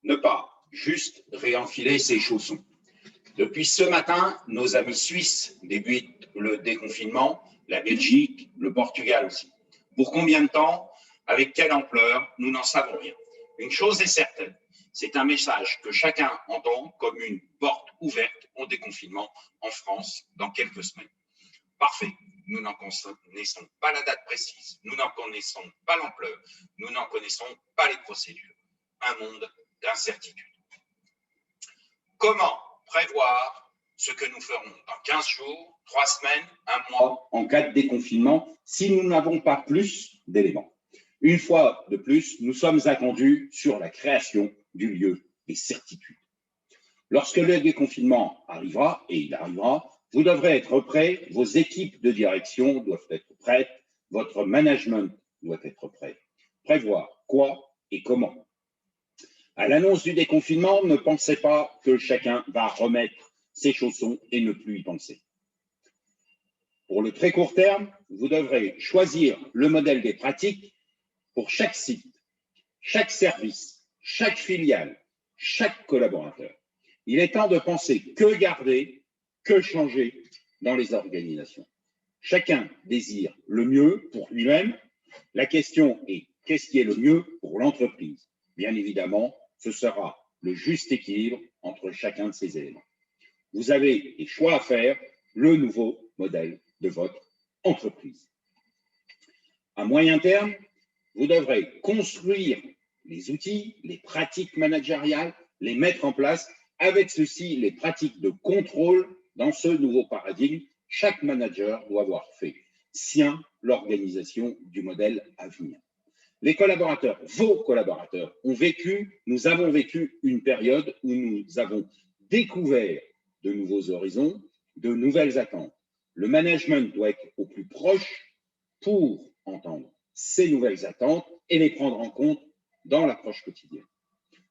Ne pas juste réenfiler ses chaussons. Depuis ce matin, nos amis suisses débutent le déconfinement, la Belgique, le Portugal aussi. Pour combien de temps? Avec quelle ampleur? Nous n'en savons rien. Une chose est certaine, c'est un message que chacun entend comme une porte ouverte au déconfinement en France dans quelques semaines. Parfait, nous n'en connaissons pas la date précise, nous n'en connaissons pas l'ampleur, nous n'en connaissons pas les procédures. Un monde d'incertitude. Comment prévoir ce que nous ferons dans 15 jours, 3 semaines, un mois, en cas de déconfinement, si nous n'avons pas plus d'éléments? Une fois de plus, nous sommes attendus sur la création du lieu des certitudes. Lorsque le déconfinement arrivera, et il arrivera, vous devrez être prêts, vos équipes de direction doivent être prêtes, votre management doit être prêt. Prévoir quoi et comment. À l'annonce du déconfinement, ne pensez pas que chacun va remettre ses chaussons et ne plus y penser. Pour le très court terme, vous devrez choisir le modèle des pratiques pour chaque site, chaque service, chaque filiale, chaque collaborateur. Il est temps de penser que garder, que changer dans les organisations. Chacun désire le mieux pour lui-même. La question est, qu'est-ce qui est le mieux pour l'entreprise? Bien évidemment, ce sera le juste équilibre entre chacun de ces éléments. Vous avez des choix à faire, le nouveau modèle de votre entreprise. À moyen terme, vous devrez construire les outils, les pratiques managériales, les mettre en place. Avec ceci, les pratiques de contrôle dans ce nouveau paradigme, chaque manager doit avoir fait sien l'organisation du modèle à venir. Les collaborateurs, vos collaborateurs, nous avons vécu une période où nous avons découvert de nouveaux horizons, de nouvelles attentes. Le management doit être au plus proche pour entendre ces nouvelles attentes et les prendre en compte dans l'approche quotidienne.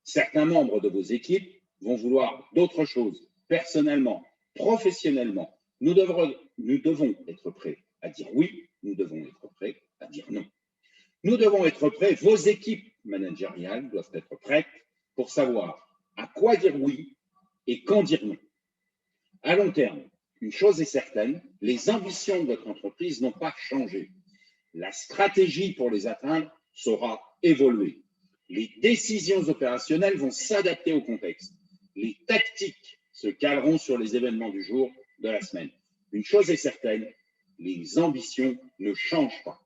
Certains membres de vos équipes vont vouloir d'autres choses, personnellement, professionnellement. Nous devons être prêts à dire oui, nous devons être prêts à dire non. Nous devons être prêts, vos équipes managériales doivent être prêtes pour savoir à quoi dire oui et quand dire non. À long terme, une chose est certaine, les ambitions de votre entreprise n'ont pas changé. La stratégie pour les atteindre saura évoluer. Les décisions opérationnelles vont s'adapter au contexte. Les tactiques se caleront sur les événements du jour, de la semaine. Une chose est certaine, les ambitions ne changent pas.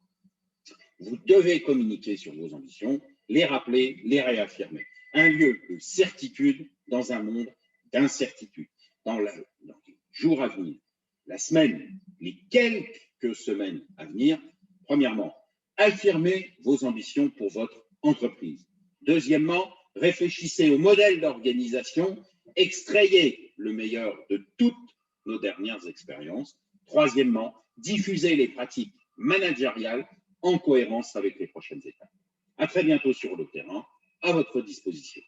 Vous devez communiquer sur vos ambitions, les rappeler, les réaffirmer. Un lieu de certitude dans un monde d'incertitude. Dans les jours à venir, la semaine, les quelques semaines à venir, premièrement, affirmez vos ambitions pour votre entreprise. Deuxièmement, réfléchissez au modèle d'organisation, extrayez le meilleur de toutes nos dernières expériences. Troisièmement, diffusez les pratiques managériales en cohérence avec les prochaines étapes. À très bientôt sur le terrain, à votre disposition.